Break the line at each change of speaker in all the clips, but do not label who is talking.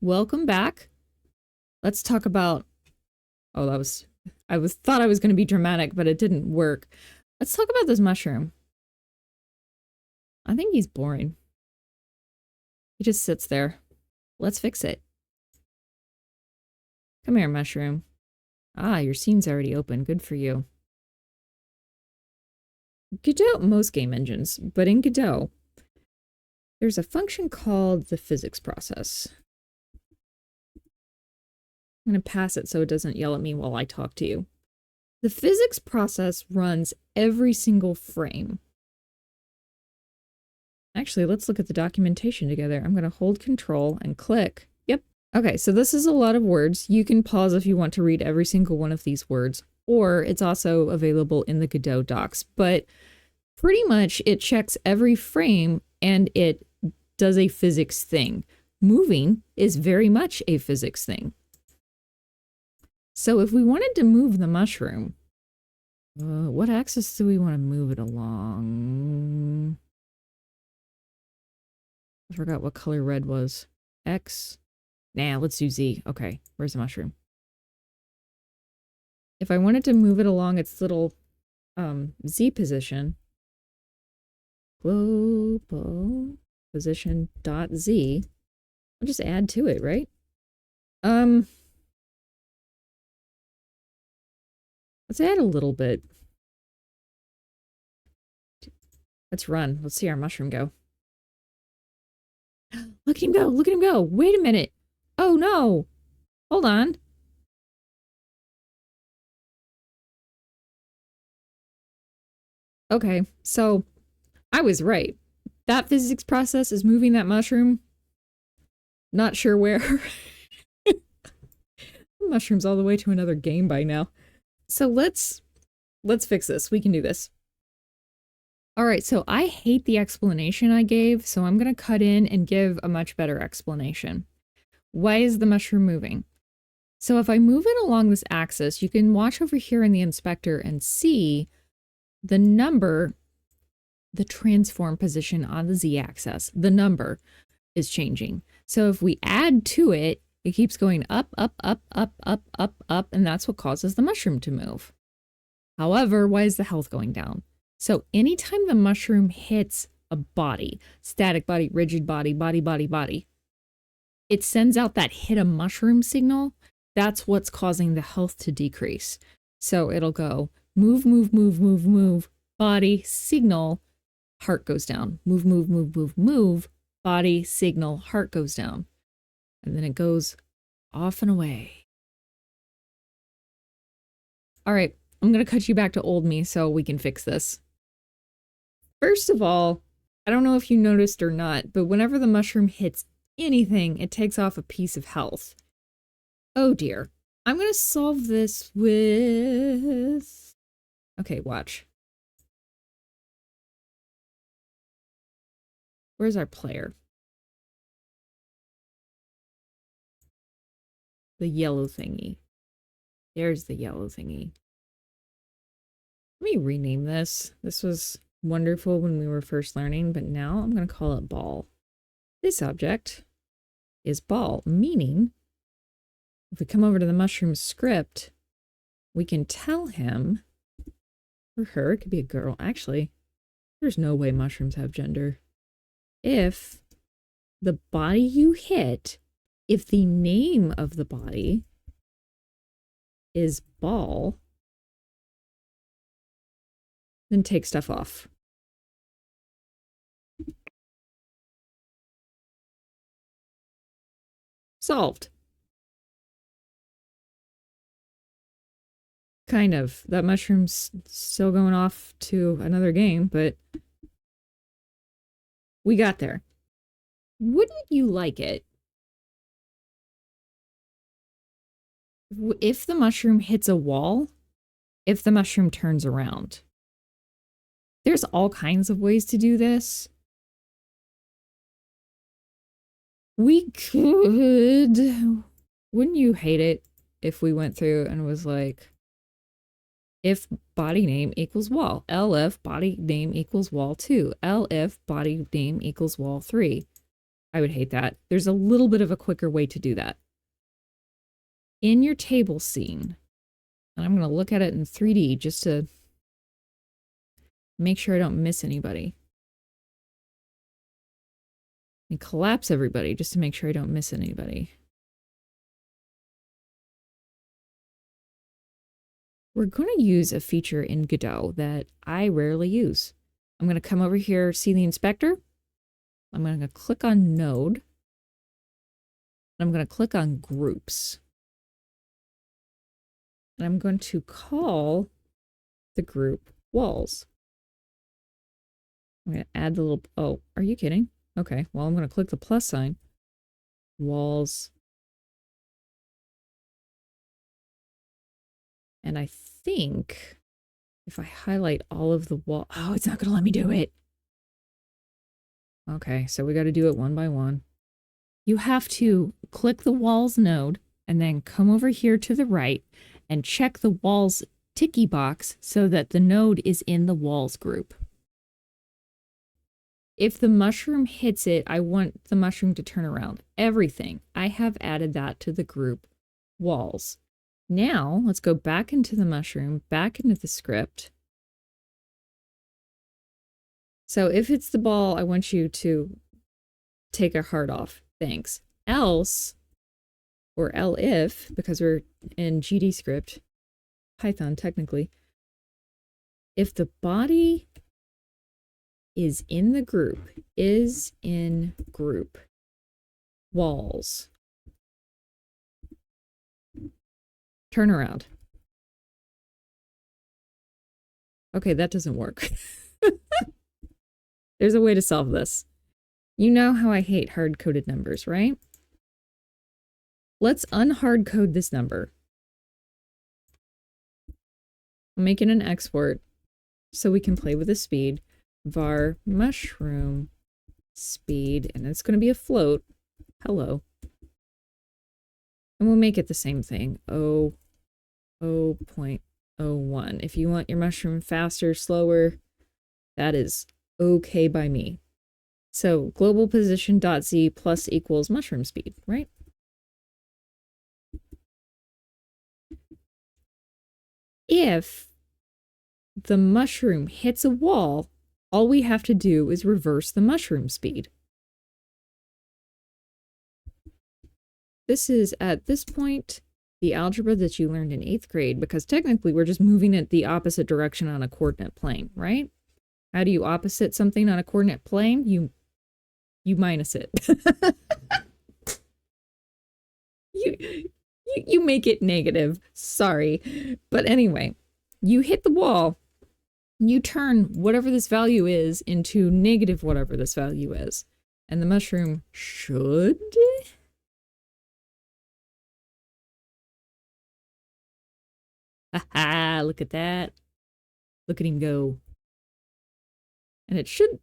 welcome back. Let's talk about, oh, thought I was going to be dramatic, but it didn't work. Let's talk about this mushroom. I think he's boring. He just sits there. Let's fix it. Come here, mushroom. Ah, your scene's already open. Good for you. Godot, most game engines, but in Godot, there's a function called the physics process. I'm going to pass it so it doesn't yell at me while I talk to you. The physics process runs every single frame. Actually, let's look at the documentation together. I'm going to hold Control and click. Yep. Okay, so this is a lot of words. You can pause if you want to read every single one of these words, or it's also available in the Godot docs. But pretty much it checks every frame and it does a physics thing. Moving is very much a physics thing. So if we wanted to move the mushroom, what axis do we want to move it along? I forgot what color red was. X. Nah, let's do Z. Okay, where's the mushroom? If I wanted to move it along its little Z position, global position dot Z, I'll just add to it, right? Let's add a little bit. Let's run. Let's see our mushroom go. Look at him go. Look at him go. Wait a minute. Oh no. Hold on. Okay, so I was right. That physics process is moving that mushroom. Not sure where. Mushroom's all the way to another game by now. So let's fix this. We can do this. All right, so I hate the explanation I gave, so I'm going to cut in and give a much better explanation. Why is the mushroom moving? So if I move it along this axis, you can watch over here in the inspector and see the number, the transform position on the z-axis. The number is changing. So if we add to it, it keeps going up, up, up, up, up, up, up, and that's what causes the mushroom to move. However, why is the health going down? So anytime the mushroom hits a body, static body, rigid body, body, body, body, it sends out that hit a mushroom signal. That's what's causing the health to decrease. So it'll go move, move, move, move, move, body, signal, heart goes down. Move, move, move, move, move, body, signal, heart goes down. And then it goes off and away. All right, I'm going to cut you back to old me so we can fix this. First of all, I don't know if you noticed or not, but whenever the mushroom hits anything, it takes off a piece of health. Oh dear. I'm going to solve this with... Okay, watch. Where's our player? The yellow thingy. There's the yellow thingy. Let me rename this. This was wonderful when we were first learning, but now I'm going to call it ball. This object is ball, meaning if we come over to the mushroom script, we can tell him, or her, it could be a girl. Actually, there's no way mushrooms have gender. If the body you hit, if the name of the body is ball, then take stuff off. Solved. Kind of. That mushroom's still going off to another game, but we got there. Wouldn't you like it if the mushroom hits a wall, if the mushroom turns around? There's all kinds of ways to do this. We could... Wouldn't you hate it if we went through and was like, if body name equals wall, elif body name equals wall 2, elif body name equals wall 3. I would hate that. There's a little bit of a quicker way to do that. In your table scene, and I'm going to look at it in 3D just to make sure I don't miss anybody. And collapse everybody just to make sure I don't miss anybody. We're going to use a feature in Godot that I rarely use. I'm going to come over here, see the inspector. I'm going to click on node. I'm going to click on groups. And I'm going to call the group walls. I'm going to add the little, oh, are you kidding? Okay, well, I'm going to click the plus sign. Walls. And I think if I highlight all of the wall, oh, it's not going to let me do it. Okay, so we got to do it one by one. You have to click the walls node and then come over here to the right and check the walls ticky box so that the node is in the walls group. If the mushroom hits it, I want the mushroom to turn around. Everything. I have added that to the group walls. Now, let's go back into the mushroom, back into the script. So if it's the ball, I want you to take a heart off. Thanks. Else, or elif, because we're in GD script, Python technically, if the body is in the group, walls, turn around. Okay, that doesn't work. There's a way to solve this. You know how I hate hard-coded numbers, right? Let's unhard code this number. I'm making an export so we can play with the speed. Var mushroom speed, and it's going to be a float. Hello. And we'll make it the same thing. 0.01. If you want your mushroom faster, slower, that is okay by me. So global position dot z plus equals mushroom speed, right? If the mushroom hits a wall, all we have to do is reverse the mushroom speed. This is, at this point, the algebra that you learned in 8th grade, because technically we're just moving it the opposite direction on a coordinate plane, right? How do you opposite something on a coordinate plane? You minus it. you make it negative. Sorry. But anyway, you hit the wall. You turn whatever this value is into negative whatever this value is. And the mushroom should... Haha, look at that. Look at him go. And it should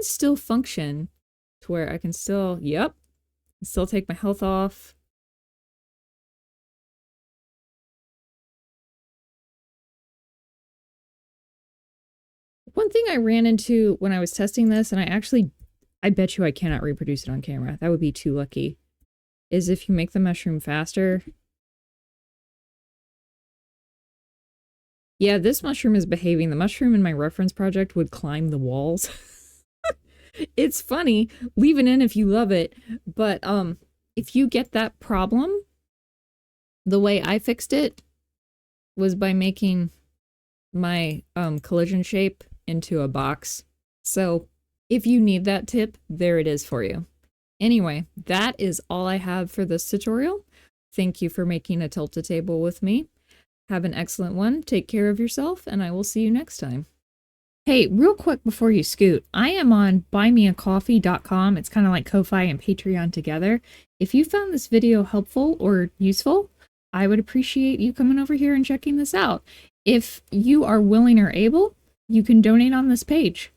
still function to where I can still, yep, still take my health off. One thing I ran into when I was testing this, and I bet you I cannot reproduce it on camera. That would be too lucky. Is if you make the mushroom faster. Yeah, this mushroom is behaving. The mushroom in my reference project would climb the walls. It's funny. Leave it in if you love it. But if you get that problem, the way I fixed it was by making my collision shape into a box. So if you need that tip, there it is for you. Anyway, that is all I have for this tutorial. Thank you for making a tilt-a-table with me. Have an excellent one. Take care of yourself, and I will see you next time. Hey, real quick before you scoot, I am on buymeacoffee.com. It's kind of like Ko-Fi and Patreon together. If you found this video helpful or useful, I would appreciate you coming over here and checking this out. If you are willing or able, you can donate on this page.